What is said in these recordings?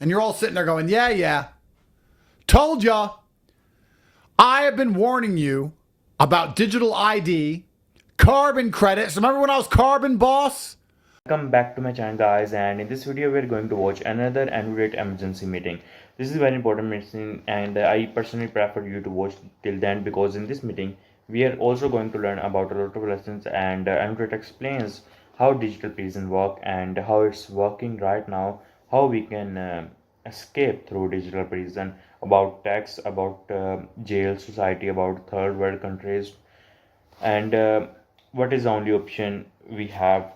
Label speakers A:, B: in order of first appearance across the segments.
A: And you're all sitting there going, yeah, yeah. Told ya. I have been warning you about digital ID, carbon credits. Remember when I was carbon boss?
B: Welcome back to my channel, guys, and in this video we're going to watch another Android emergency meeting. This is a very important meeting, and I personally prefer you to watch till then, because in this meeting we are also going to learn about a lot of lessons, and Android explains how digital prison work and how it's working right now, how we can escape through digital prison, about tax, about jail society, about third world countries, and what is the only option we have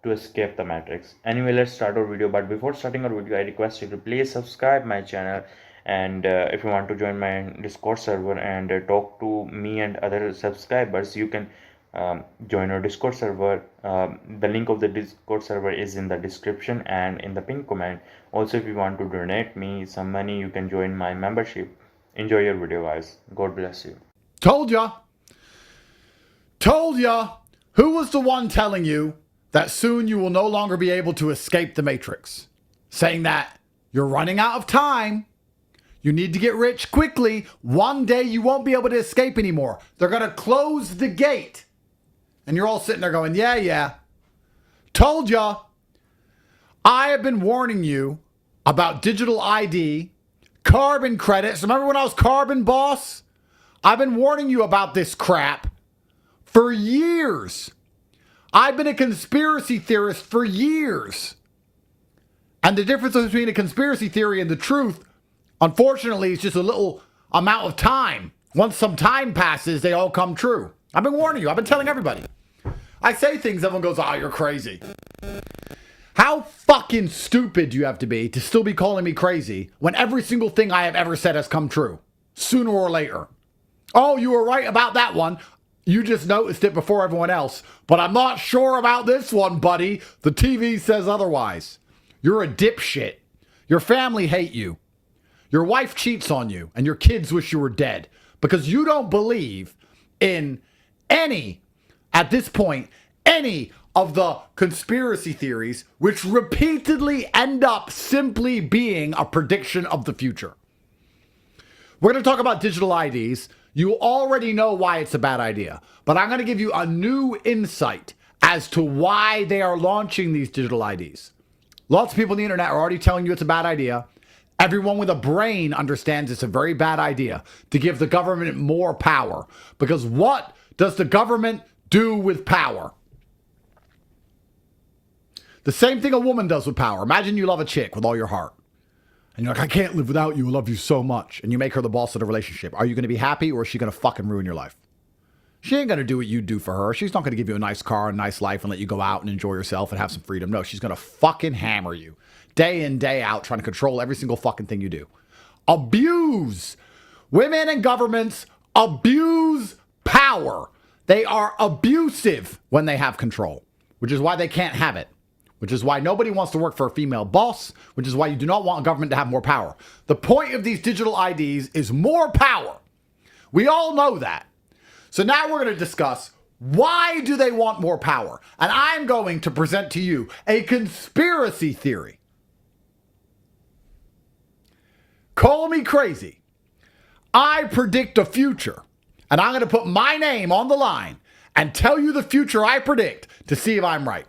B: to escape the matrix. Anyway, let's start our video. But before starting our video, I request you to please subscribe my channel, and if you want to join my Discord server and talk to me and other subscribers, you can join our Discord server. The link of the Discord server is in the description and in the pinned comment. Also, if you want to donate me some money, you can join my membership. Enjoy your video, guys. God bless you.
A: Told ya. Told ya. Who was the one telling you that soon you will no longer be able to escape the matrix? Saying that you're running out of time. You need to get rich quickly. One day you won't be able to escape anymore. They're going to close the gate. And you're all sitting there going, yeah, yeah. Told ya. I have been warning you about digital ID, carbon credits. Remember when I was carbon boss? I've been warning you about this crap for years. I've been a conspiracy theorist for years. And the difference between a conspiracy theory and the truth, unfortunately, is just a little amount of time. Once some time passes, they all come true. I've been warning you. I've been telling everybody. I say things, everyone goes, oh, you're crazy. How fucking stupid do you have to be to still be calling me crazy when every single thing I have ever said has come true? Sooner or later. Oh, you were right about that one. You just noticed it before everyone else. But I'm not sure about this one, buddy. The TV says otherwise. You're a dipshit. Your family hate you. Your wife cheats on you. And your kids wish you were dead. Because you don't believe in at this point, any of the conspiracy theories which repeatedly end up simply being a prediction of the future. We're going to talk about digital IDs. You already know why it's a bad idea, but I'm going to give you a new insight as to why they are launching these digital IDs. Lots of people on the internet are already telling you it's a bad idea. Everyone with a brain understands it's a very bad idea to give the government more power, because what does the government do with power? The same thing a woman does with power. Imagine you love a chick with all your heart. And you're like, I can't live without you. I love you so much. And you make her the boss of the relationship. Are you going to be happy, or is she going to fucking ruin your life? She ain't going to do what you do for her. She's not going to give you a nice car, a nice life, and let you go out and enjoy yourself and have some freedom. No, she's going to fucking hammer you day in, day out, trying to control every single fucking thing you do. Abuse. Women and governments abuse power. They are abusive when they have control, which is why they can't have it. Which is why nobody wants to work for a female boss, which is why you do not want government to have more power. The point of these digital IDs is more power. We all know that. So now we're going to discuss, why do they want more power? And I'm going to present to you a conspiracy theory. Call me crazy. I predict a future, and I'm going to put my name on the line and tell you the future I predict to see if I'm right.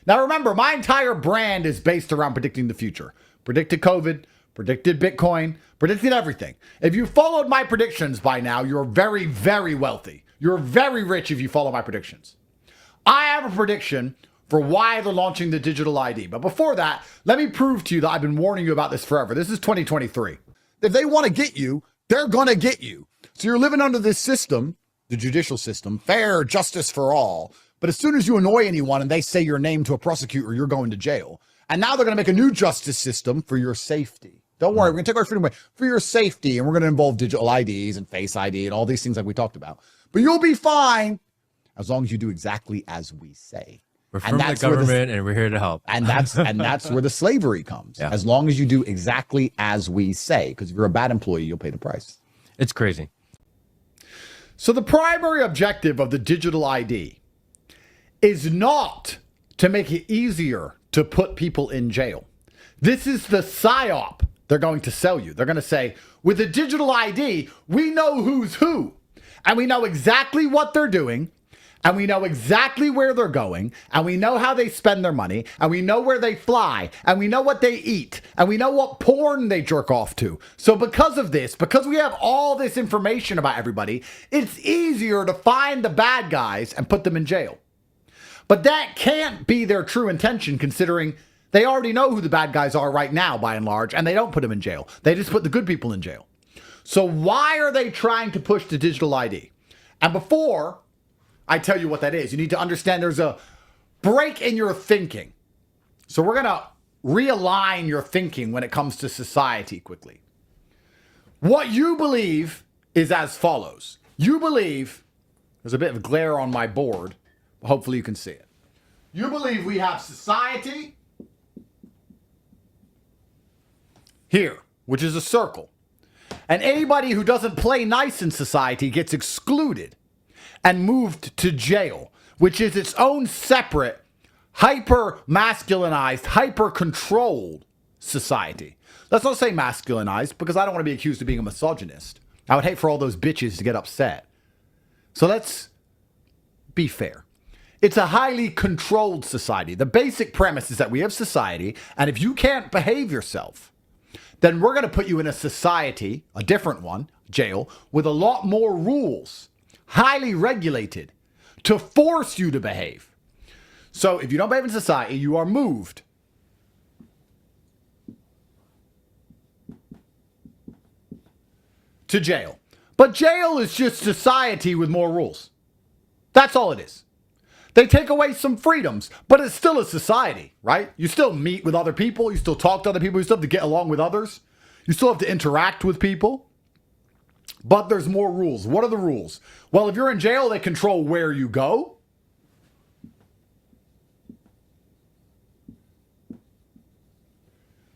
A: Now remember, my entire brand is based around predicting the future. Predicted COVID, predicted Bitcoin, predicted everything. If you followed my predictions by now, you're very, very wealthy. You're very rich if you follow my predictions. I have a prediction for why they're launching the digital ID. But before that, let me prove to you that I've been warning you about this forever. This is 2023. If they want to get you, they're going to get you. So you're living under this system, the judicial system, fair justice for all. But as soon as you annoy anyone and they say your name to a prosecutor, you're going to jail. And now they're going to make a new justice system for your safety. Don't worry, we're going to take our freedom away for your safety. And we're going to involve digital IDs and face ID and all these things like we talked about. But you'll be fine as long as you do exactly as we say.
C: We're from the government and we're here to help.
A: And that's where the slavery comes. Yeah. As long as you do exactly as we say. Because if you're a bad employee, you'll pay the price.
C: It's crazy.
A: So the primary objective of the digital ID is not to make it easier to put people in jail. This is the psyop they're going to sell you. They're going to say, with a digital ID, we know who's who, and we know exactly what they're doing, and we know exactly where they're going, and we know how they spend their money, and we know where they fly, and we know what they eat, and we know what porn they jerk off to. So because of this, because we have all this information about everybody, it's easier to find the bad guys and put them in jail. But that can't be their true intention, considering they already know who the bad guys are right now, by and large, and they don't put them in jail. They just put the good people in jail. So why are they trying to push the digital ID? And before I tell you what that is, you need to understand there's a break in your thinking. So we're going to realign your thinking when it comes to society quickly. What you believe is as follows. You believe, there's a bit of glare on my board, but hopefully you can see it. You believe we have society here, which is a circle. And anybody who doesn't play nice in society gets excluded and moved to jail, which is its own separate, hyper-masculinized, hyper-controlled society. Let's not say masculinized, because I don't want to be accused of being a misogynist. I would hate for all those bitches to get upset. So let's be fair. It's a highly controlled society. The basic premise is that we have society, and if you can't behave yourself, then we're going to put you in a society, a different one, jail, with a lot more rules, highly regulated, to force you to behave. So if you don't behave in society, you are moved to jail. But jail is just society with more rules. That's all it is. They take away some freedoms, but it's still a society, right? You still meet with other people. You still talk to other people. You still have to get along with others. You still have to interact with people. But there's more rules. What are the rules? Well, if you're in jail, they control where you go.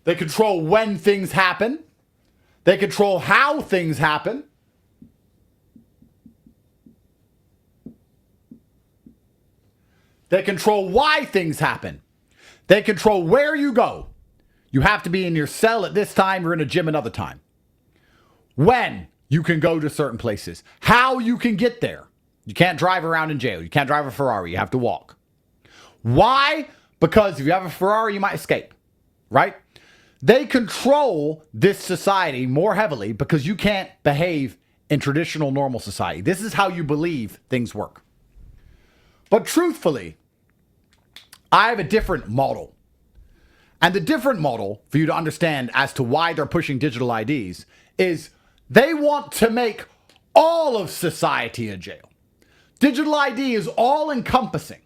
A: They control when things happen. They control how things happen. They control why things happen. They control where you go. You have to be in your cell at this time, you're in a gym another time. When you can go to certain places. How you can get there. You can't drive around in jail. You can't drive a Ferrari. You have to walk. Why? Because if you have a Ferrari, you might escape. Right? They control this society more heavily because you can't behave in traditional normal society. This is how you believe things work. But truthfully, I have a different model. And the different model, for you to understand as to why they're pushing digital IDs, is they want to make all of society a jail. Digital ID is all encompassing.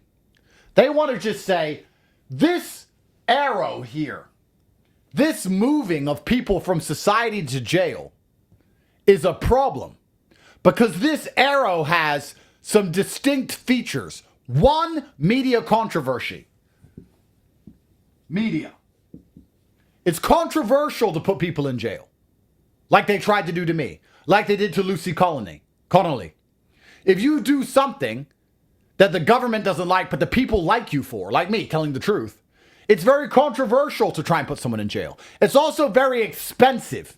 A: They want to just say, this arrow here, this moving of people from society to jail is a problem. Because this arrow has some distinct features. One, media controversy. Media. It's controversial to put people in jail. Like they tried to do to me. Like they did to Lucy Connolly. If you do something that the government doesn't like, but the people like you for, like me, telling the truth, it's very controversial to try and put someone in jail. It's also very expensive.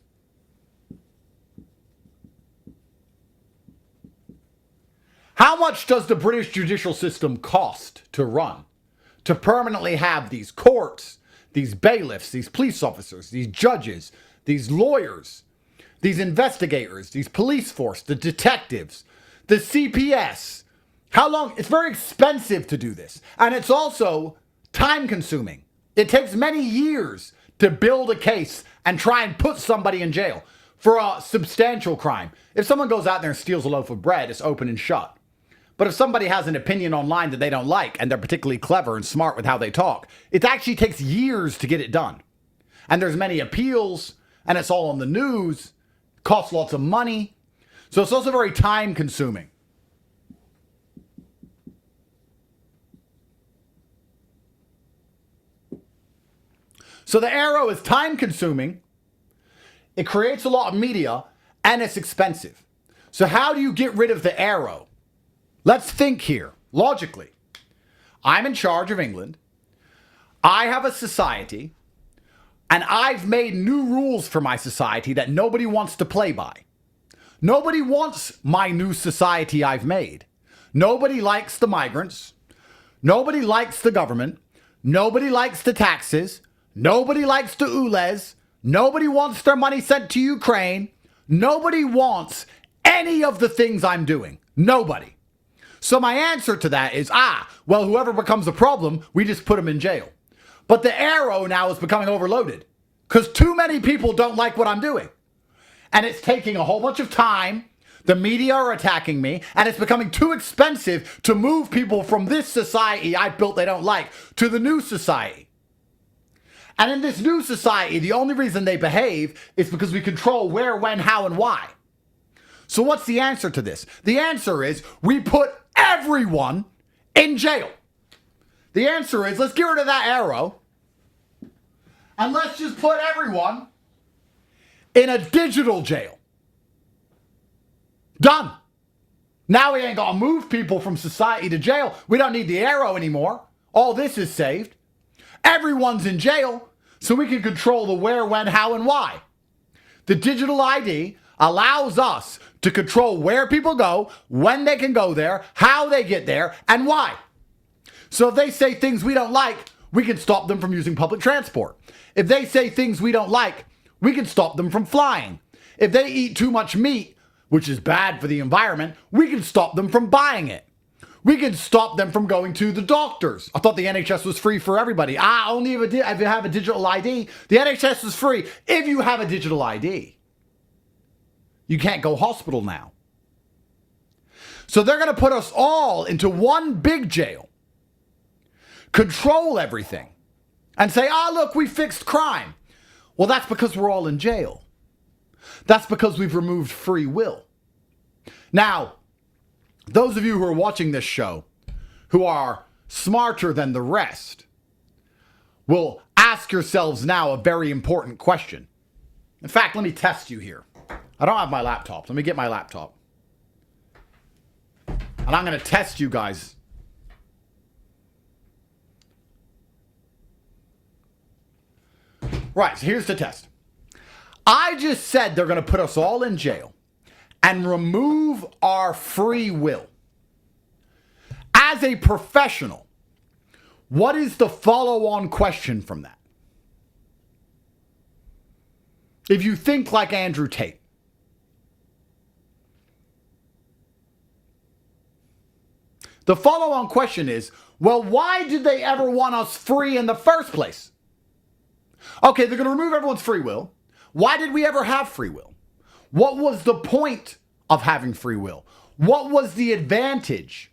A: How much does the British judicial system cost to run? To permanently have these courts, these bailiffs, these police officers, these judges, these lawyers, these investigators, these police force, the detectives, the CPS. How long? It's very expensive to do this. And it's also time consuming. It takes many years to build a case and try and put somebody in jail for a substantial crime. If someone goes out there and steals a loaf of bread, it's open and shut. But if somebody has an opinion online that they don't like and they're particularly clever and smart with how they talk, it actually takes years to get it done. And there's many appeals and it's all on the news, costs lots of money. So it's also very time consuming. So the arrow is time consuming, it creates a lot of media, and it's expensive. So how do you get rid of the arrow? Let's think here, logically. I'm in charge of England. I have a society. And I've made new rules for my society that nobody wants to play by. Nobody wants my new society I've made. Nobody likes the migrants. Nobody likes the government. Nobody likes the taxes. Nobody likes the ULEZ. Nobody wants their money sent to Ukraine. Nobody wants any of the things I'm doing. Nobody. So my answer to that is, well, whoever becomes a problem, we just put them in jail. But the arrow now is becoming overloaded because too many people don't like what I'm doing. And it's taking a whole bunch of time. The media are attacking me, and it's becoming too expensive to move people from this society I built they don't like to the new society. And in this new society, the only reason they behave is because we control where, when, how, and why. So what's the answer to this? The answer is we put everyone in jail. The answer is let's get rid of that arrow and let's just put everyone in a digital jail. Done. Now we ain't gonna move people from society to jail. We don't need the arrow anymore. All this is saved. Everyone's in jail so we can control the where, when, how, and why. The digital ID allows us to control where people go, when they can go there, how they get there, and why. So if they say things we don't like, we can stop them from using public transport. If they say things we don't like, we can stop them from flying. If they eat too much meat, which is bad for the environment, we can stop them from buying it. We can stop them from going to the doctors. I thought the NHS was free for everybody. Only if you have a digital ID. The NHS is free if you have a digital ID. You can't go hospital now. So they're going to put us all into one big jail, control everything, and say, look, we fixed crime. Well, that's because we're all in jail. That's because we've removed free will. Now, those of you who are watching this show, who are smarter than the rest, will ask yourselves now a very important question. In fact, let me test you here. I don't have my laptop. Let me get my laptop. And I'm going to test you guys. Right, so here's the test. I just said they're going to put us all in jail and remove our free will. As a professional, what is the follow-on question from that? If you think like Andrew Tate, the follow-on question is, well, why did they ever want us free in the first place? Okay, they're going to remove everyone's free will. Why did we ever have free will? What was the point of having free will? What was the advantage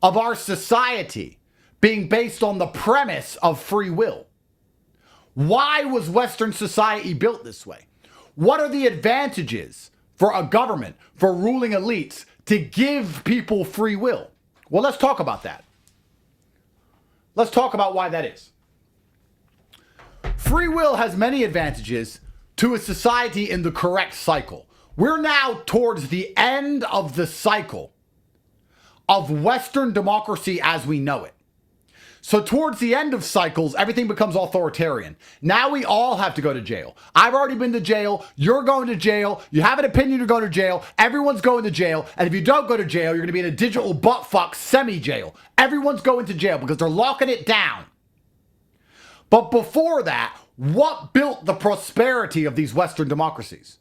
A: of our society being based on the premise of free will? Why was Western society built this way? What are the advantages for a government, for ruling elites, to give people free will? Well, let's talk about that. Let's talk about why that is. Free will has many advantages to a society in the correct cycle. We're now towards the end of the cycle of Western democracy as we know it. So towards the end of cycles, everything becomes authoritarian. Now we all have to go to jail. I've already been to jail. You're going to jail. You have an opinion to go to jail. Everyone's going to jail. And if you don't go to jail, you're going to be in a digital buttfuck semi-jail. Everyone's going to jail because they're locking it down. But before that, what built the prosperity of these Western democracies?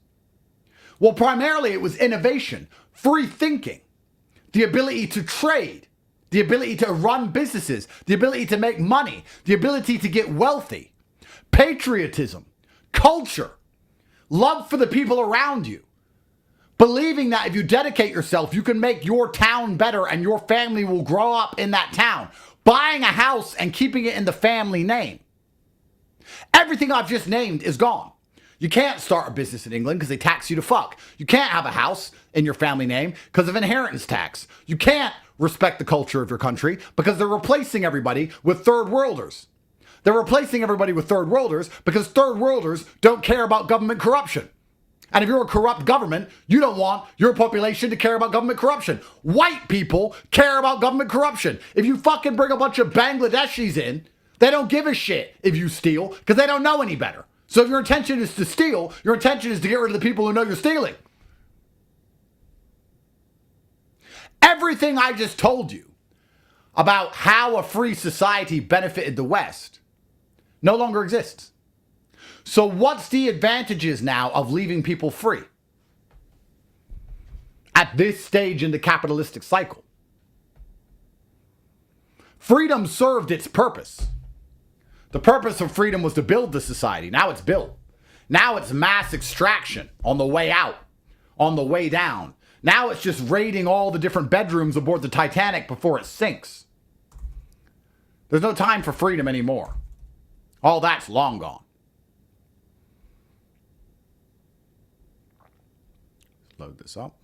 A: Well, primarily it was innovation, free thinking, the ability to trade, the ability to run businesses, the ability to make money, the ability to get wealthy, patriotism, culture, love for the people around you, believing that if you dedicate yourself, you can make your town better and your family will grow up in that town, buying a house and keeping it in the family name. Everything I've just named is gone. You can't start a business in England because they tax you to fuck. You can't have a house in your family name because of inheritance tax. You can't respect the culture of your country because they're replacing everybody with third worlders. They're replacing everybody with third worlders because third worlders don't care about government corruption. And if you're a corrupt government, you don't want your population to care about government corruption. White people care about government corruption. If you fucking bring a bunch of Bangladeshis in, they don't give a shit if you steal because they don't know any better. So if your intention is to steal, your intention is to get rid of the people who know you're stealing. Everything I just told you about how a free society benefited the West no longer exists. So what's the advantages now of leaving people free at this stage in the capitalistic cycle? Freedom served its purpose. The purpose of freedom was to build the society. Now it's built. Now it's mass extraction on the way out, on the way down. Now it's just raiding all the different bedrooms aboard the Titanic before it sinks. There's no time for freedom anymore. All that's long gone. Load this up.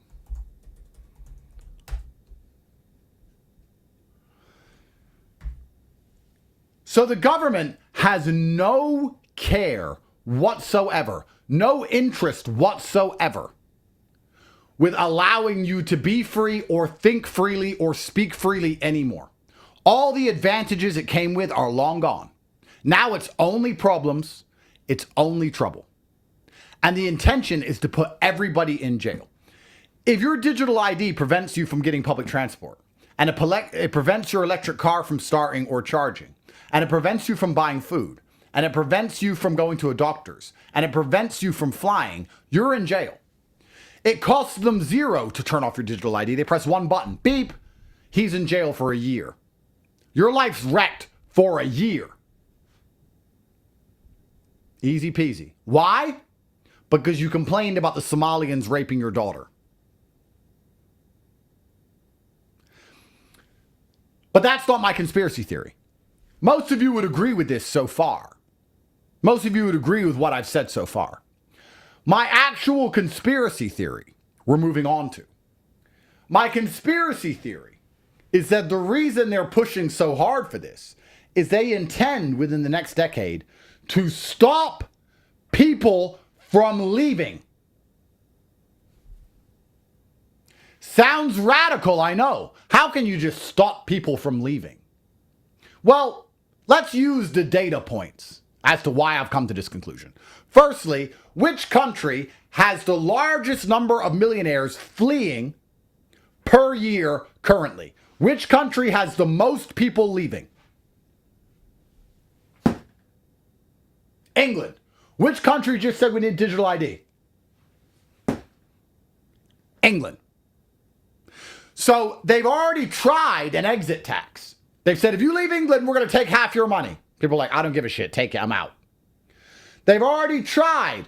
A: So the government has no care whatsoever, no interest whatsoever with allowing you to be free or think freely or speak freely anymore. All the advantages it came with are long gone. Now it's only problems, it's only trouble. And the intention is to put everybody in jail. If your digital ID prevents you from getting public transport, and it prevents your electric car from starting or charging, and it prevents you from buying food, and it prevents you from going to a doctor's, and it prevents you from flying, you're in jail. It costs them $0 to turn off your digital ID. They press one button, beep, he's in jail for a year. Your life's wrecked for a year. Easy peasy. Why? Because you complained about the Somalians raping your daughter. But that's not my conspiracy theory. Most of you would agree with this so far. Most of you would agree with what I've said so far. My actual conspiracy theory, we're moving on to. My conspiracy theory is that the reason they're pushing so hard for this is they intend within the next decade to stop people from leaving. Sounds radical, I know. How can you just stop people from leaving? Well, let's use the data points as to why I've come to this conclusion. Firstly, which country has the largest number of millionaires fleeing per year currently? Which country has the most people leaving? England. Which country just said we need digital ID? England. So they've already tried an exit tax. They've said, if you leave England, we're going to take half your money. People are like, I don't give a shit. Take it. I'm out. They've already tried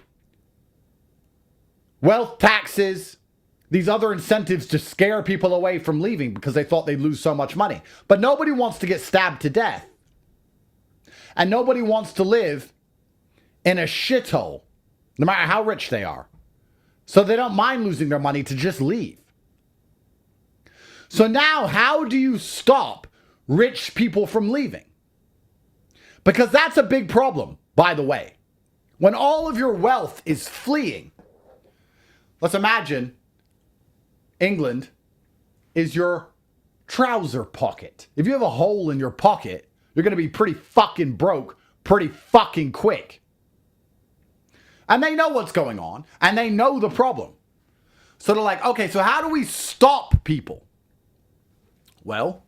A: wealth taxes, these other incentives to scare people away from leaving because they thought they'd lose so much money. But nobody wants to get stabbed to death. And nobody wants to live in a shithole, no matter how rich they are. So they don't mind losing their money to just leave. So now, how do you stop rich people from leaving? Because that's a big problem, by the way. When all of your wealth is fleeing, let's imagine England is your trouser pocket. If you have a hole in your pocket, you're going to be pretty fucking broke pretty fucking quick. And they know what's going on, and they know the problem. So they're like, okay, so how do we stop people? Well,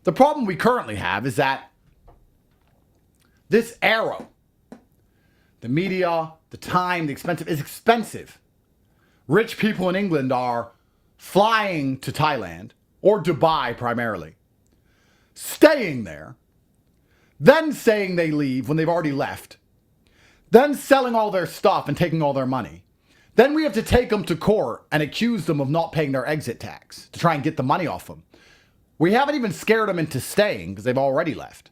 A: the problem we currently have is that this arrow, the media, the time, the expensive, is expensive. Rich people in England are flying to Thailand, or Dubai primarily, staying there, then saying they leave when they've already left, then selling all their stuff and taking all their money. Then we have to take them to court and accuse them of not paying their exit tax to try and get the money off them. We haven't even scared them into staying because they've already left.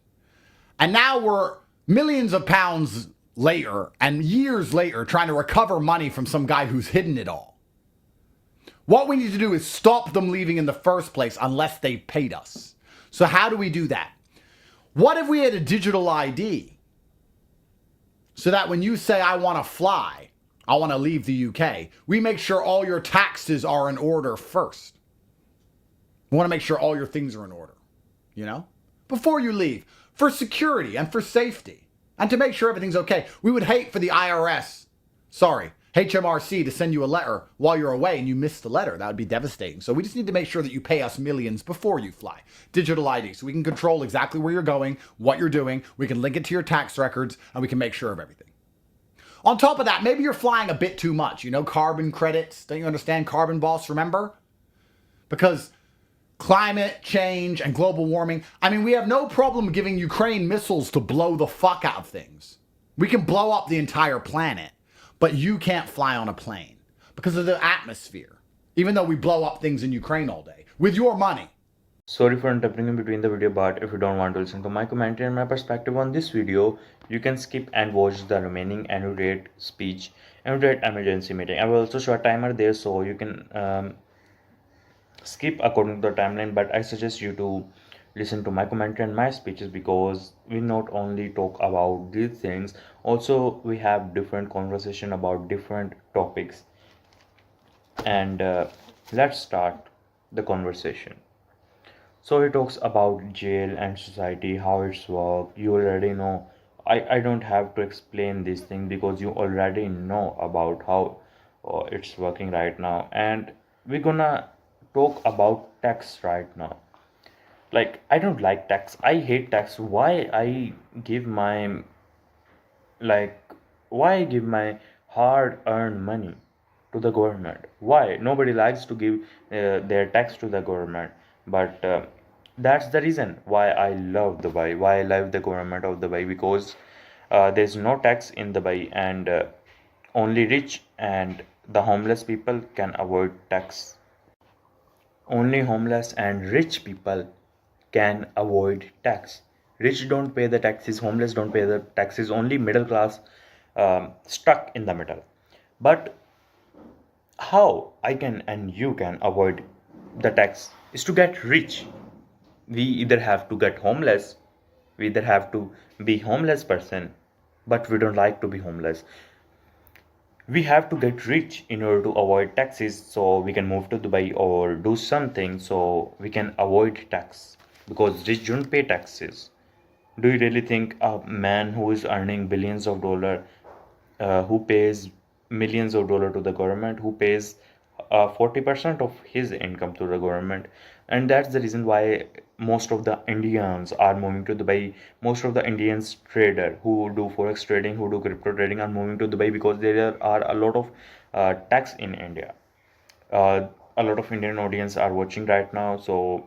A: And now we're millions of pounds later and years later trying to recover money from some guy who's hidden it all. What we need to do is stop them leaving in the first place unless they paid us. So how do we do that? What if we had a digital ID so that when you say, I want to fly, I want to leave the UK, we make sure all your taxes are in order first. We want to make sure all your things are in order, you know, before you leave, for security and for safety and to make sure everything's okay. We would hate for the IRS, HMRC, to send you a letter while you're away and you miss the letter. That would be devastating. So we just need to make sure that you pay us millions before you fly. Digital ID, so we can control exactly where you're going, what you're doing. We can link it to your tax records, and we can make sure of everything. On top of that, maybe you're flying a bit too much. You know, carbon credits. Don't you understand carbon, boss? Remember? Because climate change and global warming. I mean, we have no problem giving Ukraine missiles to blow the fuck out of things. We can blow up the entire planet, but you can't fly on a plane because of the atmosphere, even though we blow up things in Ukraine all day with your money.
B: Sorry for interrupting in between the video, but if you don't want to listen to my commentary and my perspective on this video, you can skip and watch the remaining annual speech, annual emergency meeting. I will also show a timer there, so you can skip according to the timeline, but I suggest you to listen to my commentary and my speeches, because we not only talk about these things, also we have different conversation about different topics. And let's start the conversation. So he talks about jail and society, how it's work. You already know. I don't have to explain this thing because you already know about how it's working right now. And we're gonna talk about tax right now. Like, I don't like tax. I hate tax. Give my like why I give my hard earned money to the government? Why? Nobody likes to give their tax to the government, but that's the reason why I love Dubai, why I love the government of Dubai, because there's no tax in Dubai, and only rich and the homeless people can avoid tax. Only homeless and rich people can avoid tax. Rich don't pay the taxes, homeless don't pay the taxes, only middle class stuck in the middle. But how I can and you can avoid the tax is to get rich. We either have to get homeless, we either have to be homeless person, but we don't like to be homeless. We have to get rich in order to avoid taxes, so we can move to Dubai or do something so we can avoid tax, because rich don't pay taxes. Do you really think a man who is earning billions of dollars, who pays millions of dollars to the government, who pays 40% of his income to the government? And that's the reason why most of the Indians are moving to Dubai. Most of the Indians trader who do forex trading, who do crypto trading, are moving to Dubai because there are a lot of tax in India. A lot of Indian audience are watching right now, so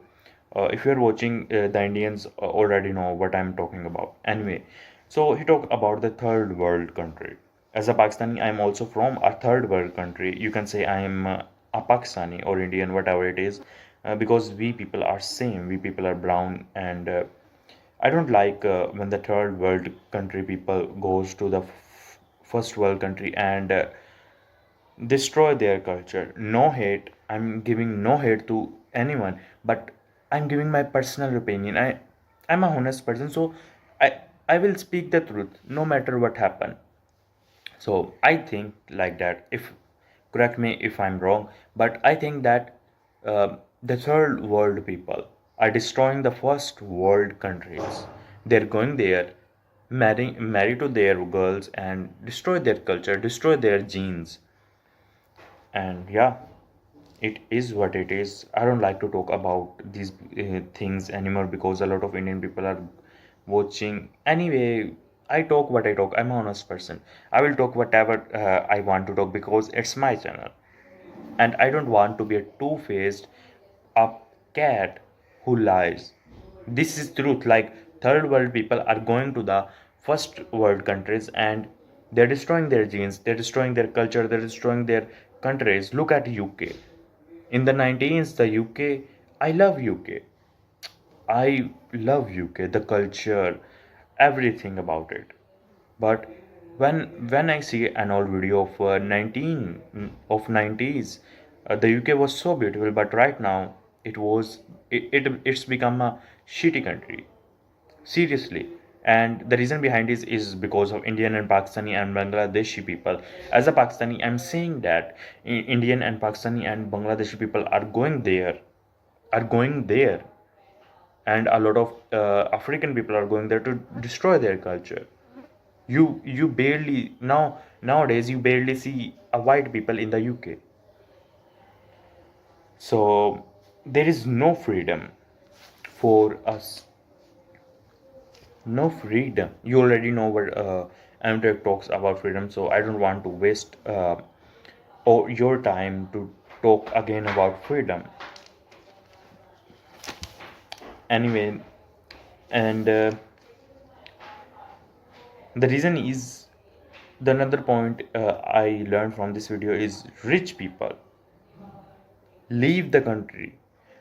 B: if you're watching, the Indians already know what I'm talking about. Anyway, so he talked about the third world country. As a Pakistani, I'm also from a third world country. You can say I'm a Pakistani or Indian, whatever it is, because we people are same. We people are brown, and I don't like when the third world country people goes to the first world country and destroy their culture. No hate. I'm giving no hate to anyone, but I'm giving my personal opinion. I'm a honest person, so I will speak the truth no matter what happen. So I think like that. If correct me if I'm wrong, but I think that the third world people are destroying the first world countries. They're going there, marry to their girls, and destroy their culture, destroy their genes. And yeah, it is what it is. I don't like to talk about these things anymore because a lot of Indian people are watching. Anyway, I talk what I talk. I'm an honest person. I will talk whatever I want to talk because it's my channel, and I don't want to be a two-faced, a cat who lies. This is truth. Like, third world people are going to the first world countries and they're destroying their genes, they're destroying their culture, they're destroying their countries. Look at UK. In the 19s, the UK, I love UK. I love UK, the culture, everything about it. But when I see an old video of 90s, the UK was so beautiful, but right now it's become a shitty country. Seriously. And the reason behind this is because of Indian and Pakistani and Bangladeshi people. As a Pakistani, I'm saying that Indian and Pakistani and Bangladeshi people are going there, and a lot of African people are going there to destroy their culture. You barely nowadays you barely see a white people in the UK. So there is no freedom for us. No freedom. You already know what Amtrak talks about freedom, so I don't want to waste or your time to talk again about freedom. Anyway, and the reason is the another point I learned from this video is rich people leave the country.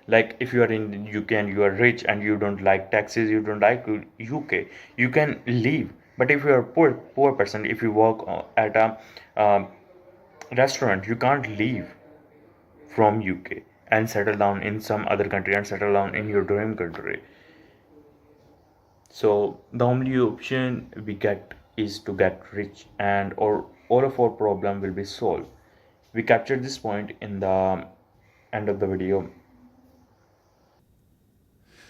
B: Like if you are in UK and you are rich and you don't like taxes, you don't like UK, you can leave. But if you are poor person, if you work at a um, restaurant, you can't leave from UK and settle down in some other country and settle down in your dream country. So the only option we get is to get rich, and or all of our problem will be solved. We captured this point in the end of the video.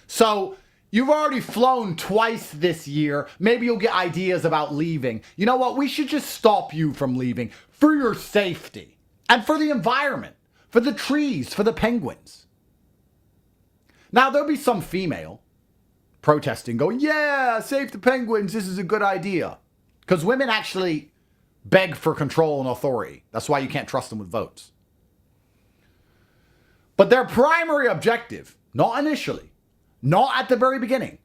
A: So you've already flown twice this year. Maybe you'll get ideas about leaving. You know what? We should just stop you from leaving for your safety and for the environment, for the trees, for the penguins. Now, there'll be some female protesting, going, yeah, save the penguins. This is a good idea. Because women actually beg for control and authority. That's why you can't trust them with votes. But their primary objective, not initially, not at the very beginning,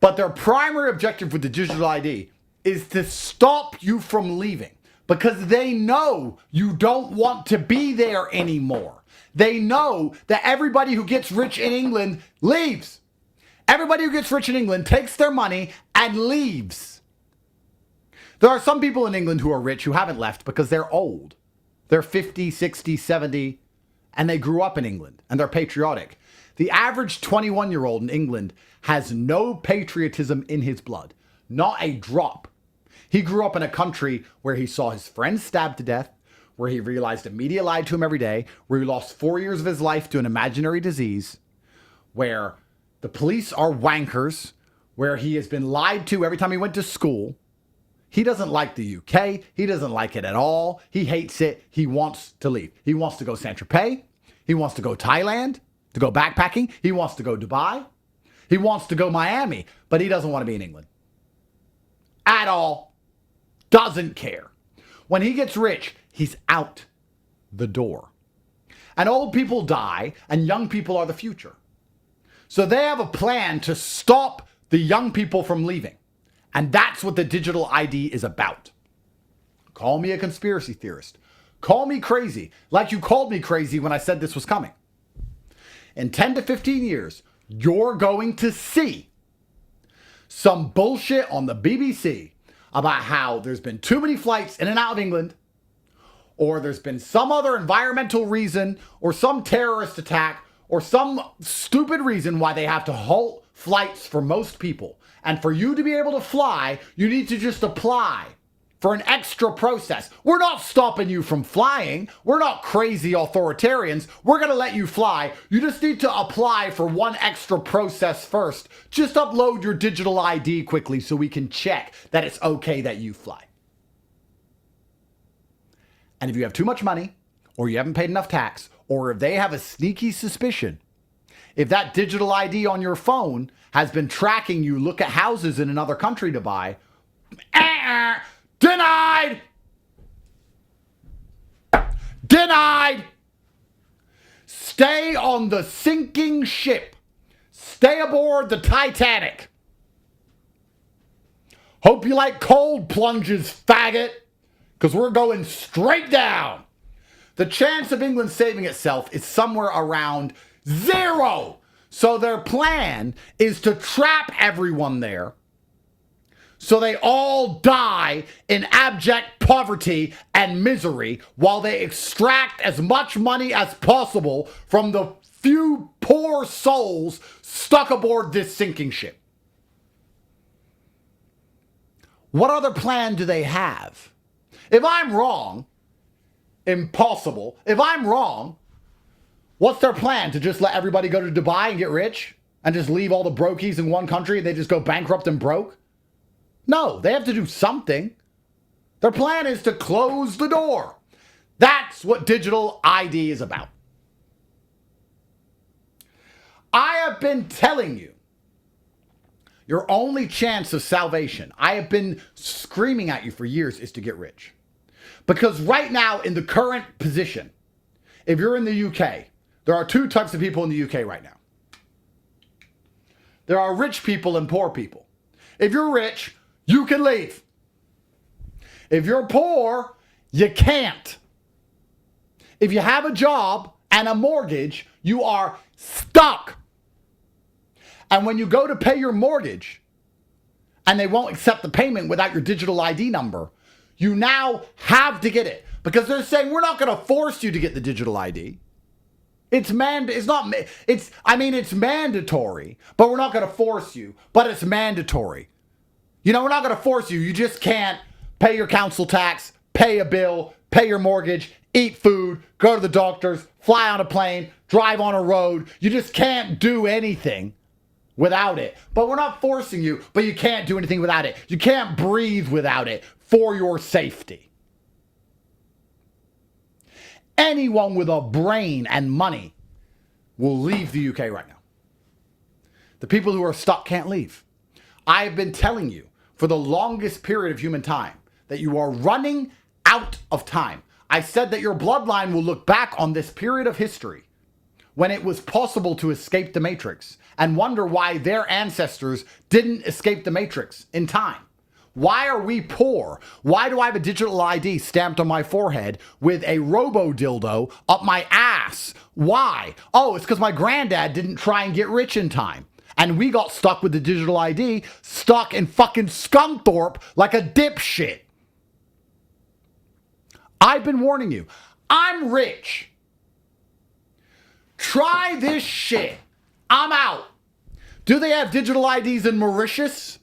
A: but their primary objective with the digital ID is to stop you from leaving because they know you don't want to be there anymore. They know that everybody who gets rich in England leaves. Everybody who gets rich in England takes their money and leaves. There are some people in England who are rich who haven't left because they're old. They're 50, 60, 70, and they grew up in England and they're patriotic. The average 21-year-old in England has no patriotism in his blood, not a drop. He grew up in a country where he saw his friends stabbed to death, where he realized the media lied to him every day, where he lost 4 years of his life to an imaginary disease, where the police are wankers, where he has been lied to every time he went to school. He doesn't like the UK. He doesn't like it at all. He hates it. He wants to leave. He wants to go Saint-Tropez. He wants to go Thailand to go backpacking. He wants to go Dubai. He wants to go Miami, but he doesn't want to be in England. At all. Doesn't care. When he gets rich, he's out the door. And old people die, and young people are the future. So they have a plan to stop the young people from leaving. And that's what the digital ID is about. Call me a conspiracy theorist. Call me crazy, like you called me crazy when I said this was coming. In 10 to 15 years, you're going to see some bullshit on the BBC about how there's been too many flights in and out of England, or there's been some other environmental reason, or some terrorist attack, or some stupid reason why they have to halt flights for most people. And for you to be able to fly, you need to just apply for an extra process. We're not stopping you from flying. We're not crazy authoritarians. We're going to let you fly. You just need to apply for one extra process first. Just upload your digital ID quickly so we can check that it's okay that you fly. And if you have too much money, or you haven't paid enough tax, or if they have a sneaky suspicion, if that digital ID on your phone has been tracking you look at houses in another country to buy, denied! Denied! Stay on the sinking ship. Stay aboard the Titanic. Hope you like cold plunges, faggot, because we're going straight down. The chance of England saving itself is somewhere around 0. So their plan is to trap everyone there so they all die in abject poverty and misery while they extract as much money as possible from the few poor souls stuck aboard this sinking ship. What other plan do they have? If I'm wrong, impossible. If I'm wrong, what's their plan? To just let everybody go to Dubai and get rich? And just leave all the brokies in one country and they just go bankrupt and broke? No, they have to do something. Their plan is to close the door. That's what digital ID is about. I have been telling you, your only chance of salvation, I have been screaming at you for years, is to get rich. Because right now, in the current position, if you're in the UK, there are two types of people in the UK right now. There are rich people and poor people. If you're rich, you can leave. If you're poor, you can't. If you have a job and a mortgage, you are stuck. And when you go to pay your mortgage and they won't accept the payment without your digital ID number, you now have to get it because they're saying we're not going to force you to get the digital ID. It's mandatory, but we're not going to force you, but it's mandatory. You know, we're not going to force you. You just can't pay your council tax, pay a bill, pay your mortgage, eat food, go to the doctors, fly on a plane, drive on a road. You just can't do anything without it. But we're not forcing you, but you can't do anything without it. You can't breathe without it for your safety. Anyone with a brain and money will leave the UK right now. The people who are stuck can't leave. I have been telling you for the longest period of human time that you are running out of time. I said that your bloodline will look back on this period of history when it was possible to escape the Matrix and wonder why their ancestors didn't escape the Matrix in time. Why are we poor? Why do I have a digital ID stamped on my forehead with a robo-dildo up my ass? Why? Oh, it's because my granddad didn't try and get rich in time. And we got stuck with the digital ID, stuck in fucking Scunthorpe like a dipshit. I've been warning you. I'm rich. Try this shit. I'm out. Do they have digital IDs in Mauritius?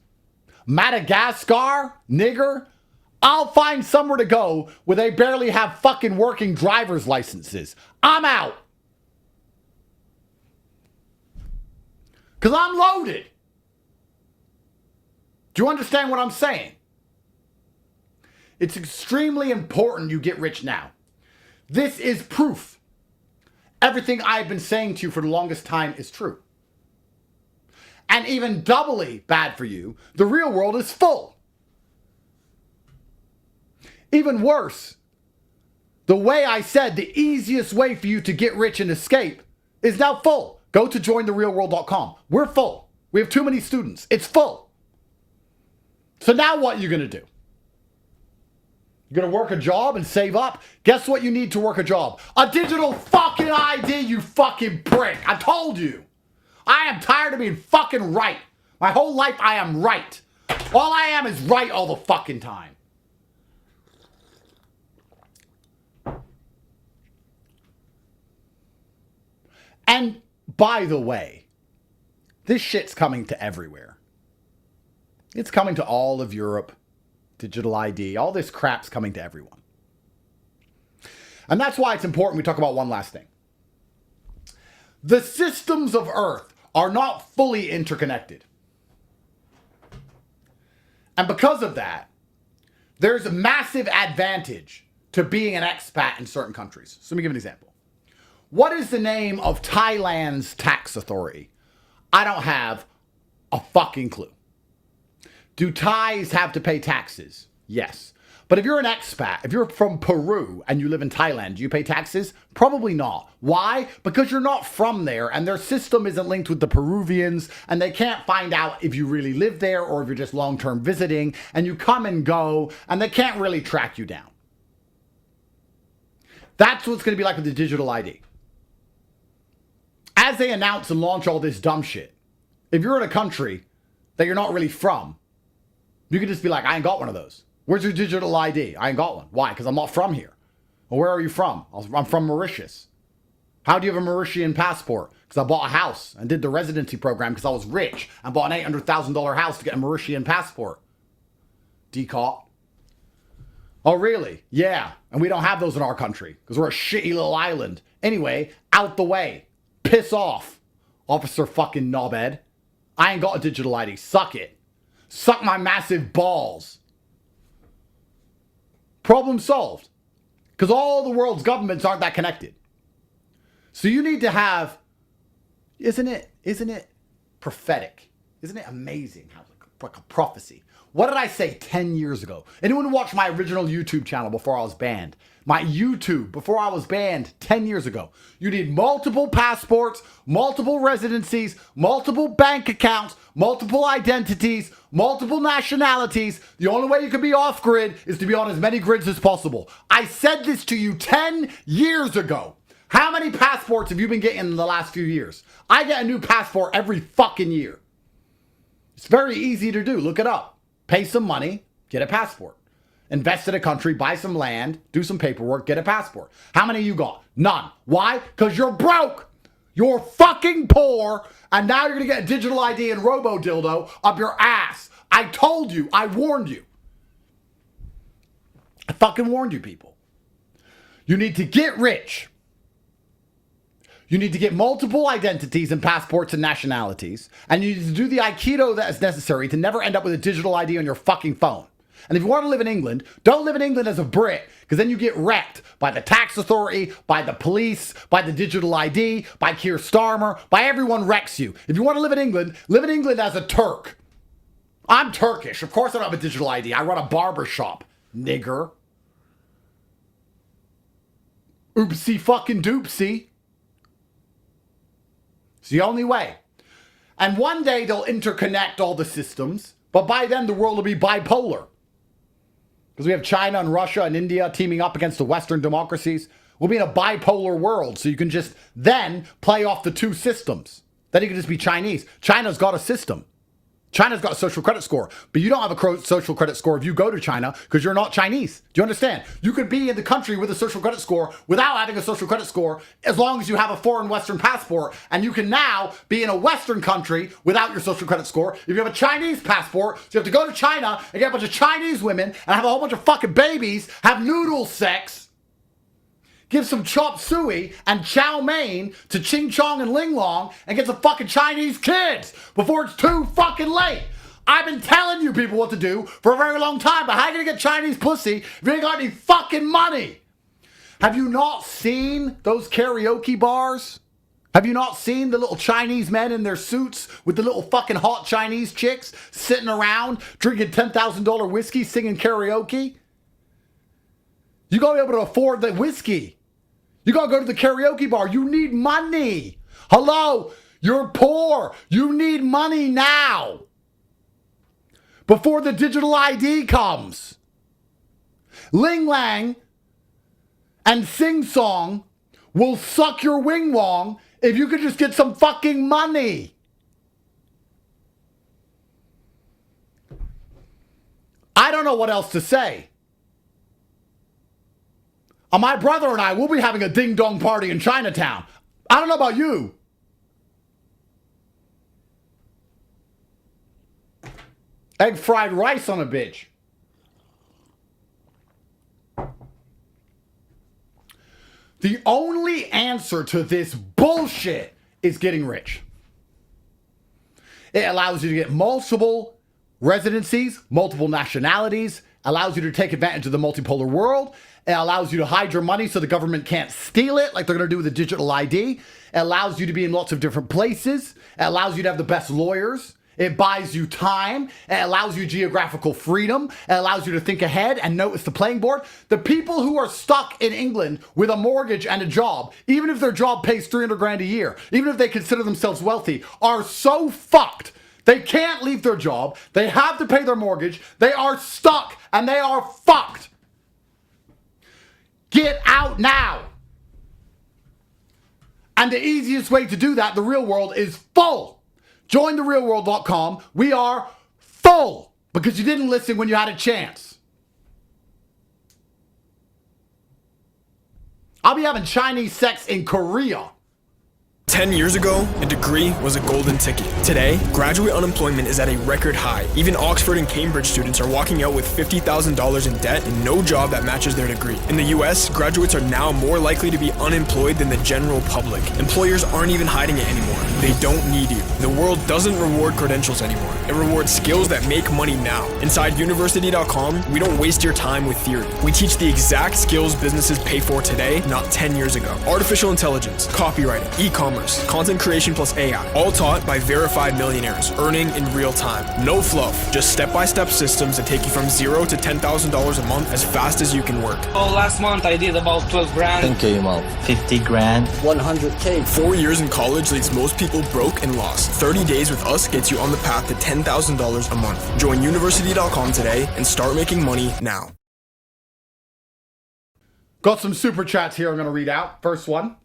A: Madagascar? Nigger? I'll find somewhere to go where they barely have fucking working driver's licenses. I'm out. Because I'm loaded. Do you understand what I'm saying? It's extremely important you get rich now. This is proof. Everything I've been saying to you for the longest time is true. And even doubly bad for you, the real world is full. Even worse, the way I said the easiest way for you to get rich and escape is now full. Go to jointherealworld.com. We're full. We have too many students. It's full. So now what are you going to do? You're going to work a job and save up? Guess what you need to work a job? A digital fucking ID, you fucking prick. I told you. I am tired of being fucking right. My whole life I am right. All I am is right all the fucking time. And by the way, this shit's coming to everywhere. It's coming to all of Europe. Digital ID, all this crap's coming to everyone. And that's why it's important we talk about one last thing. The systems of Earth are not fully interconnected. And because of that, there's a massive advantage to being an expat in certain countries. So let me give an example. What is the name of Thailand's tax authority? I don't have a fucking clue. Do Thais have to pay taxes? Yes. But if you're an expat, if you're from Peru and you live in Thailand, do you pay taxes? Probably not. Why? Because you're not from there and their system isn't linked with the Peruvians and they can't find out if you really live there or if you're just long-term visiting and you come and go and they can't really track you down. That's what's going to be like with the digital ID. As they announce and launch all this dumb shit, if you're in a country that you're not really from, you can just be like, I ain't got one of those. Where's your digital ID? I ain't got one. Why? Because I'm not from here. Well, where are you from? I'm from Mauritius. How do you have a Mauritian passport? Because I bought a house and did the residency program because I was rich and bought an $800,000 house to get a Mauritian passport. Decaught. Oh, really? Yeah. And we don't have those in our country because we're a shitty little island. Anyway, out the way. Piss off, Officer fucking knobhead. I ain't got a digital ID. Suck it. Suck my massive balls. Problem solved. Because all the world's governments aren't that connected. So you need to have, isn't it prophetic? Isn't it amazing how like a prophecy? What did I say 10 years ago? Anyone watch my original YouTube channel before I was banned? My YouTube before I was banned 10 years ago. You need multiple passports, multiple residencies, multiple bank accounts, multiple identities, multiple nationalities. The only way you can be off grid is to be on as many grids as possible. I said this to you 10 years ago. How many passports have you been getting in the last few years? I get a new passport every fucking year. It's very easy to do. Look it up. Pay some money, get a passport. Invest in a country, buy some land, do some paperwork, get a passport. How many you got? None. Why? Because you're broke. You're fucking poor. And now you're going to get a digital ID and robo-dildo up your ass. I told you. I warned you. I fucking warned you, people. You need to get rich. You need to get multiple identities and passports and nationalities. And you need to do the Aikido that is necessary to never end up with a digital ID on your fucking phone. And if you want to live in England, don't live in England as a Brit, because then you get wrecked by the tax authority, by the police, by the digital ID, by Keir Starmer, by everyone wrecks you. If you want to live in England as a Turk. I'm Turkish. Of course I don't have a digital ID. I run a barber shop, nigger. Oopsie fucking doopsie. It's the only way. And one day they'll interconnect all the systems, but by then the world will be bipolar. Because we have China and Russia and India teaming up against the Western democracies. We'll be in a bipolar world, so you can just then play off the two systems. Then you can just be Chinese. China's got a system. China's got a social credit score, but you don't have a social credit score if you go to China because you're not Chinese. Do you understand? You could be in the country with a social credit score without having a social credit score as long as you have a foreign Western passport, and you can now be in a Western country without your social credit score. If you have a Chinese passport, so you have to go to China and get a bunch of Chinese women and have a whole bunch of fucking babies, have noodle sex, give some chop suey and chow mein to Ching Chong and Ling Long and get some fucking Chinese kids before it's too fucking late. I've been telling you people what to do for a very long time, but how are you gonna get Chinese pussy if you ain't got any fucking money? Have you not seen those karaoke bars? Have you not seen the little Chinese men in their suits with the little fucking hot Chinese chicks sitting around drinking $10,000 whiskey singing karaoke? You gotta be able to afford the whiskey. You gotta go to the karaoke bar. You need money. Hello, you're poor. You need money now. Before the digital ID comes. Ling Lang and Sing Song will suck your wing wong if you could just get some fucking money. I don't know what else to say. My brother and I will be having a ding-dong party in Chinatown. I don't know about you. Egg fried rice on a bitch. The only answer to this bullshit is getting rich. It allows you to get multiple residencies, multiple nationalities, allows you to take advantage of the multipolar world. It allows you to hide your money so the government can't steal it like they're going to do with the digital ID. It allows you to be in lots of different places. It allows you to have the best lawyers. It buys you time. It allows you geographical freedom. It allows you to think ahead and notice the playing board. The people who are stuck in England with a mortgage and a job, even if their job pays 300 grand a year, even if they consider themselves wealthy, are so fucked. They can't leave their job. They have to pay their mortgage. They are stuck and they are fucked. Get out now. And the easiest way to do that, the real world, is full. Join therealworld.com. We are full because you didn't listen when you had a chance. I'll be having Chinese sex in Korea.
D: 10 years ago, a degree was a golden ticket. Today, graduate unemployment is at a record high. Even Oxford and Cambridge students are walking out with $50,000 in debt and no job that matches their degree. In the US, graduates are now more likely to be unemployed than the general public. Employers aren't even hiding it anymore. They don't need you. The world doesn't reward credentials anymore. It rewards skills that make money now. Inside university.com, we don't waste your time with theory. We teach the exact skills businesses pay for today, not 10 years ago. Artificial intelligence, copywriting, e-commerce, content creation plus AI, all taught by verified millionaires, earning in real time. No fluff, just step-by-step systems that take you from $0 to $10,000 a month as fast as you can work.
E: Oh, last month I did about 12 grand.
F: 10K a month, 50 grand, 100K.
D: 4 years in college leaves most people broke and lost. 30 days with us gets you on the path to $10,000 a month. Join university.com today and start making money now.
A: Got some super chats here I'm going to read out. First one.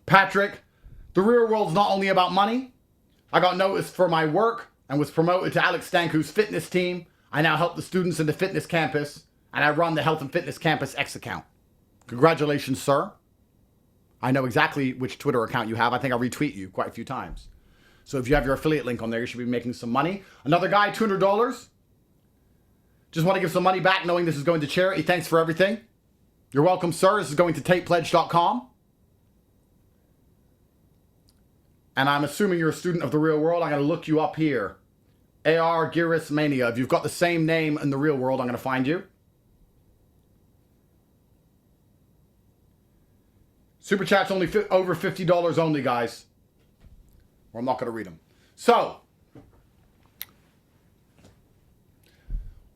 A: Patrick, the real world's not only about money. I got noticed for my work and was promoted to Alex Stanku's fitness team. I now help the students in the fitness campus, and I run the Health and Fitness Campus X account. Congratulations, sir. I know exactly which Twitter account you have. I think I retweet you quite a few times. So if you have your affiliate link on there, you should be making some money. Another guy, $200. Just want to give some money back knowing this is going to charity. Thanks for everything. You're welcome, sir. This is going to tapepledge.com. And I'm assuming you're a student of the real world. I'm going to look you up here. AR Giris Mania. If you've got the same name in the real world, I'm going to find you. Super chat's only over $50 only, guys. Or I'm not going to read them. So,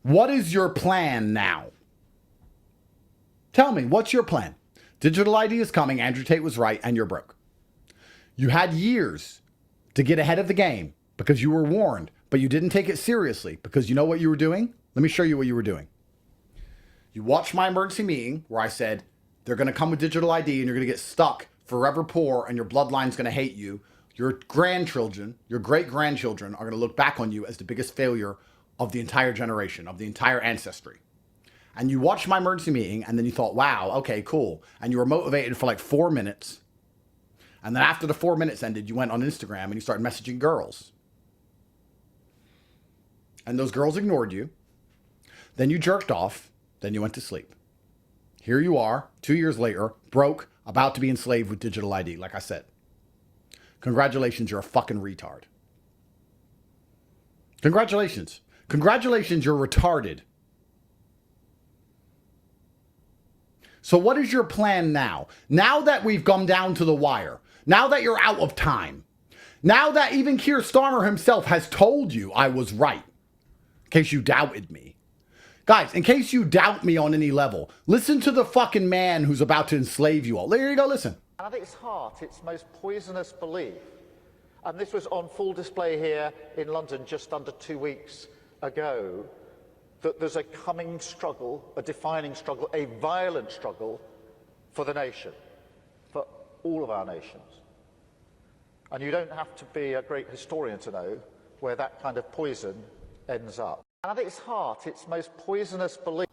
A: what is your plan now? Tell me, what's your plan? Digital ID is coming, Andrew Tate was right, and you're broke. You had years to get ahead of the game because you were warned, but you didn't take it seriously because you know what you were doing? Let me show you what you were doing. You watched my emergency meeting where I said, they're going to come with digital ID and you're going to get stuck forever poor and your bloodline's going to hate you. Your grandchildren, your great-grandchildren are going to look back on you as the biggest failure of the entire generation, of the entire ancestry. And you watched my emergency meeting and then you thought, wow, okay, cool. And you were motivated for like 4 minutes. And then after the 4 minutes ended, you went on Instagram and you started messaging girls. And those girls ignored you. Then you jerked off. Then you went to sleep. Here you are, 2 years later, broke, about to be enslaved with digital ID, like I said. Congratulations, you're a fucking retard. Congratulations. Congratulations, you're retarded. So what is your plan now? Now that we've come down to the wire, now that you're out of time, now that even Keir Starmer himself has told you I was right, in case you doubted me. Guys, in case you doubt me on any level, listen to the fucking man who's about to enslave you all. There you go, listen.
G: And at its heart, its most poisonous belief, and this was on full display here in London just under 2 weeks ago, that there's a coming struggle, a defining struggle, a violent struggle for the nation, for all of our nations. And you don't have to be a great historian to know where that kind of poison ends up. And at its heart, its most poisonous belief.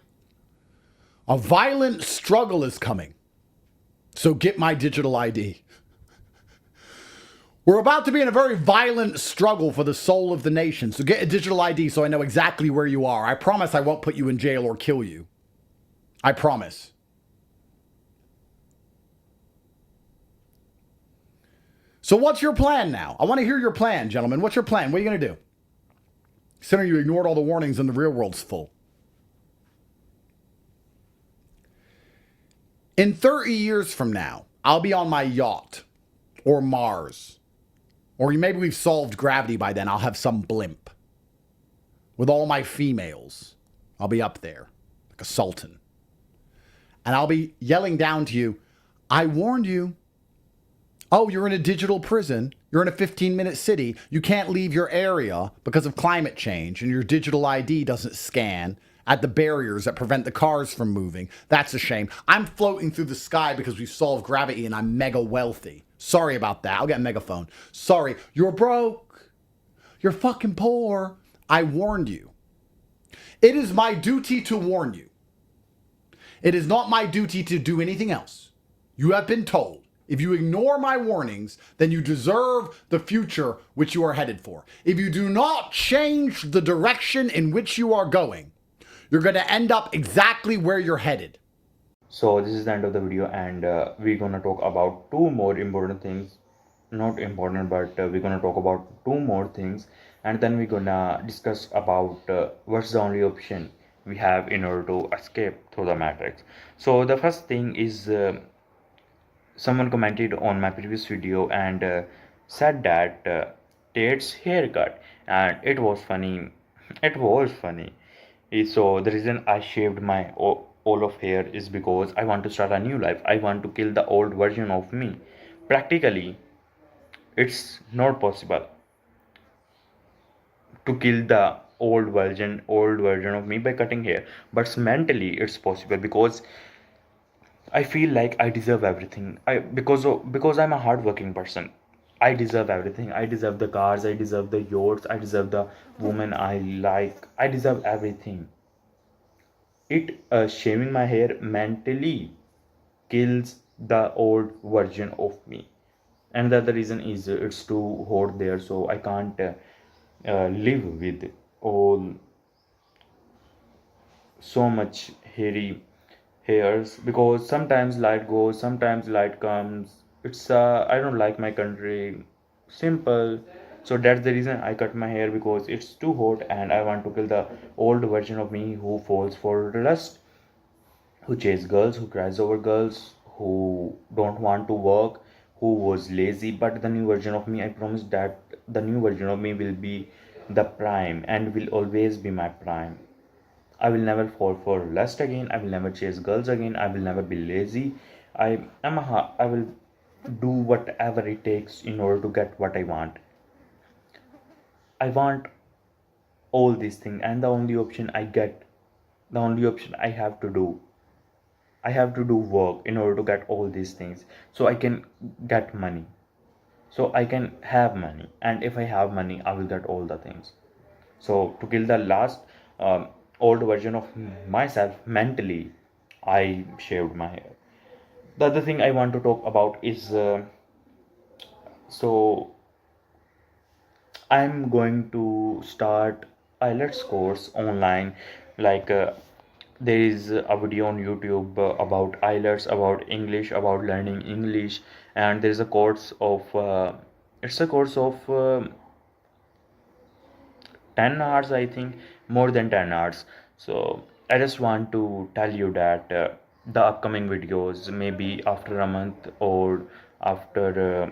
A: A violent struggle is coming. So get my digital ID. We're about to be in a very violent struggle for the soul of the nation. So get a digital ID so I know exactly where you are. I promise I won't put you in jail or kill you. I promise. So what's your plan now? I want to hear your plan, gentlemen. What's your plan? What are you going to do? Considering you ignored all the warnings and the real world's full. In 30 years from now, I'll be on my yacht or Mars. Or maybe we've solved gravity by then. I'll have some blimp with all my females. I'll be up there like a sultan. And I'll be yelling down to you, I warned you. Oh, you're in a digital prison. You're in a 15-minute city. You can't leave your area because of climate change and your digital ID doesn't scan at the barriers that prevent the cars from moving. That's a shame. I'm floating through the sky because we've solved gravity and I'm mega wealthy. Sorry about that. I'll get a megaphone. Sorry. You're broke. You're fucking poor. I warned you. It is my duty to warn you. It is not my duty to do anything else. You have been told. If you ignore my warnings, then you deserve the future which you are headed for. If you do not change the direction in which you are going, you're going to end up exactly where you're headed.
B: So this is the end of the video, and we're gonna talk about two more important things not important, but we're gonna talk about two more things, and then we're gonna discuss about what's the only option we have in order to escape through the matrix. So the first thing is someone commented on my previous video and said that Tate's haircut, and it was funny. It was funny. So the reason I shaved my all of hair is because I want to start a new life. I want to kill the old version of me. Practically, it's not possible to kill the old version of me by cutting hair, but mentally it's possible because I feel like I deserve everything. Because I'm a hardworking person. I deserve everything. I deserve the cars. I deserve the yachts. I deserve the woman I like. I deserve everything. Shaving my hair mentally kills the old version of me, and the other reason is it's too hot there, so I can't live with all so much hairy hairs because sometimes light goes, sometimes light comes. I don't like my country. Simple. So that's the reason I cut my hair because it's too hot and I want to kill the old version of me who falls for lust, who chase girls, who cries over girls, who don't want to work, who was lazy. But the new version of me, I promise that the new version of me will be the prime and will always be my prime. I will never fall for lust again. I will never chase girls again. I will never be lazy. I will do whatever it takes in order to get what I want. I want all these things, and the only option I have to do, I have to do work in order to get all these things, so I can get money, so I can have money, and if I have money, I will get all the things. So to kill the last old version of myself mentally, I shaved my hair. The other thing I want to talk about is so I'm going to start IELTS course online. Like there is a video on YouTube about IELTS, about English, about learning English, and there is a course of it's a course of 10 hours, I think, more than 10 hours. So I just want to tell you that the upcoming videos, maybe after a month or after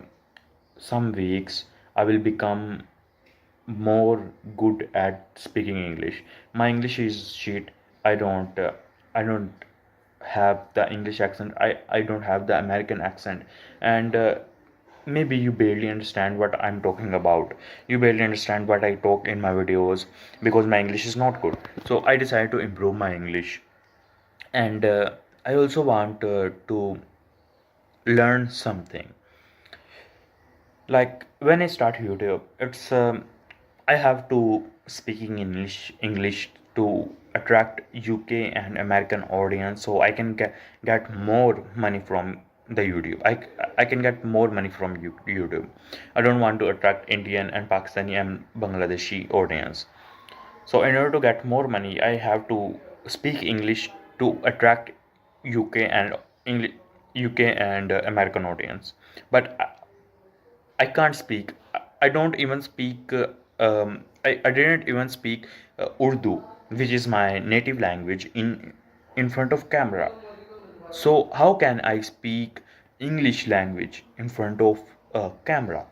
B: some weeks, I will become more good at speaking English. My English is shit. I don't have the English accent. I don't have the American accent, and maybe you barely understand what I'm talking about. You barely understand what I talk in my videos because my English is not good. So I decided to improve my English, and I also want to learn something. Like when I start YouTube, it's I have to speaking English to attract UK and American audience, so I can get more money from the YouTube. I can get more money from YouTube. I don't want to attract Indian and Pakistani and Bangladeshi audience. So in order to get more money, I have to speak English to attract UK and English UK and American audience. But I can't speak. I don't even speak. I didn't even speak Urdu, which is my native language, in front of camera. So how can I speak English language in front of a camera?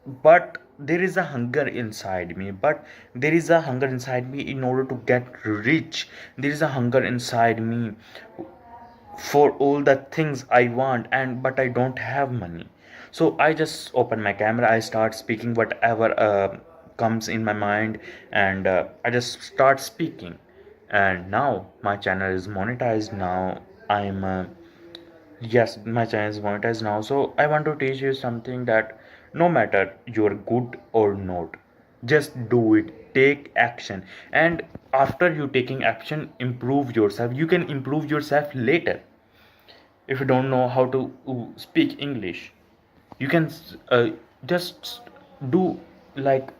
B: But there is a hunger inside me. But there is a hunger inside me in order to get rich. There is a hunger inside me for all the things I want, and but I don't have money. So I just open my camera, I start speaking whatever comes in my mind, and I just start speaking. And now my channel is monetized. Now I'm yes, my channel is monetized now. So I want to teach you something that no matter you're good or not, just do it. Take action, and after you taking action, improve yourself. You can improve yourself later. If you don't know how to speak English, you can just do like,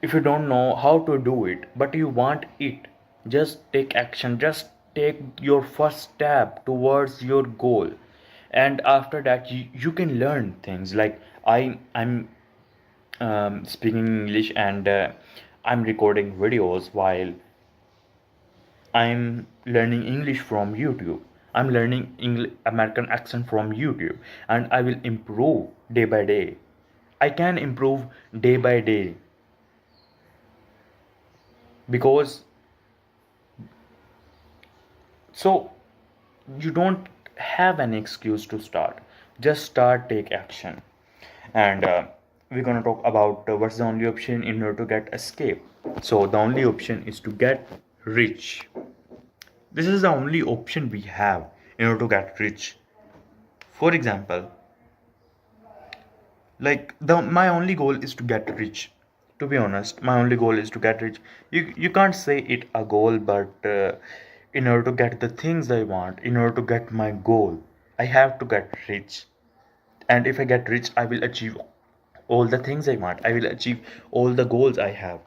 B: if you don't know how to do it but you want it, just take action. Just take your first step towards your goal, and after that you can learn things like I'm speaking English, and I'm recording videos while I'm learning English from YouTube. I'm learning American accent from YouTube, and I will improve day by day. I can improve day by day because so you don't have any excuse to start. Just start, take action. And we're gonna talk about what's the only option in order to get escape. So the only option is to get rich. This is the only option we have in order to get rich. For example, like the my only goal is to get rich. To be honest, my only goal is to get rich. You can't say it a goal, but in order to get the things I want, in order to get my goal, I have to get rich. And if I get rich, I will achieve all the things I want. I will achieve all the goals I have.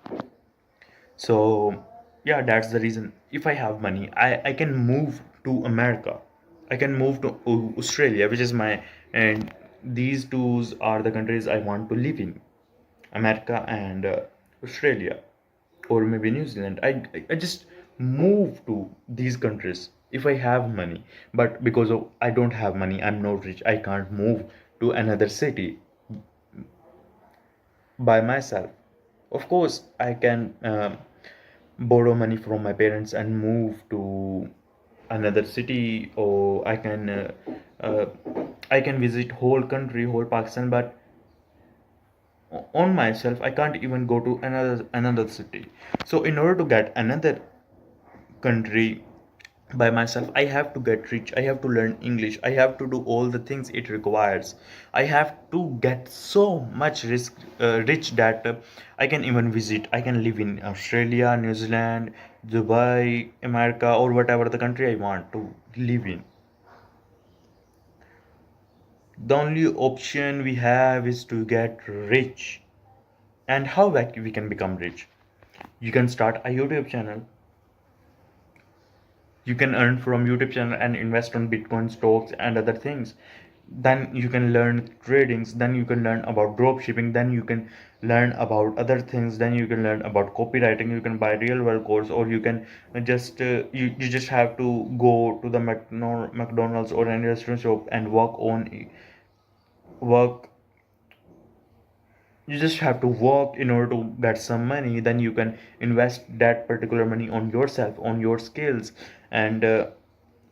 B: So yeah, that's the reason. If I have money, I can move to America. I can move to Australia, which is my, and these two are the countries I want to live in. America and Australia, or maybe New Zealand. I just move to these countries if I have money. But because of I don't have money, I'm not rich, I can't move to another city by myself. Of course, I can borrow money from my parents and move to another city, or uh, I can visit whole country, whole Pakistan, but on myself I can't even go to another city. So in order to get another country by myself, I have to get rich, I have to learn English, I have to do all the things it requires. I have to get so much rich that I can even visit, I can live in Australia, New Zealand, Dubai, America, or whatever the country I want to live in. The only option we have is to get rich. And how we can become rich? You can start a YouTube channel. You can earn from YouTube channel and invest on Bitcoin, stocks, and other things. Then you can learn tradings. Then you can learn about drop shipping. Then you can learn about other things. Then you can learn about copywriting. You can buy real world course, or you can just you just have to go to the McDonald's or any restaurant shop and work. You just have to work in order to get some money. Then you can invest that particular money on yourself, on your skills, and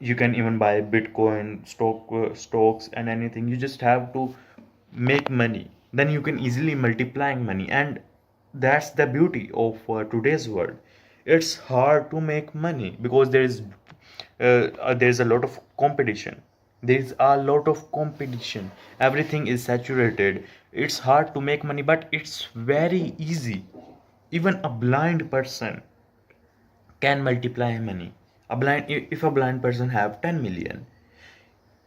B: you can even buy Bitcoin, stocks, and anything. You just have to make money. Then you can easily multiplying money, and that's the beauty of today's world. It's hard to make money because there's a lot of competition. There's a lot of competition, everything is saturated. It's hard to make money, but it's very easy. Even a blind person can multiply money. If a blind person have 10 million,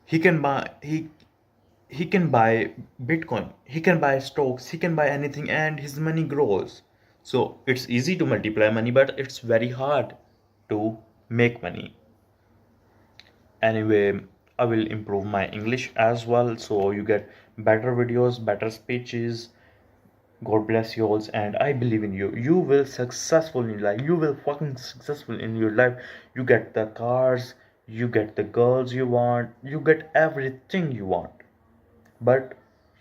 B: he can buy he can buy Bitcoin, he can buy stocks, he can buy anything, and his money grows. So it's easy to multiply money, but it's very hard to make money. Anyway, I will improve my English as well, so you get better videos, better speeches. God bless you all, and I believe in you. You will successful in your life. You will fucking successful in your life. You get the cars, you get the girls you want, you get everything you want. But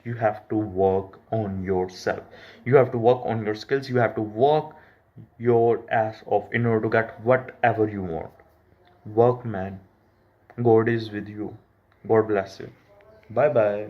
B: you have to work on yourself. You have to work on your skills. You have to work your ass off in order to get whatever you want. Work, man. God is with you. God bless you. Bye bye.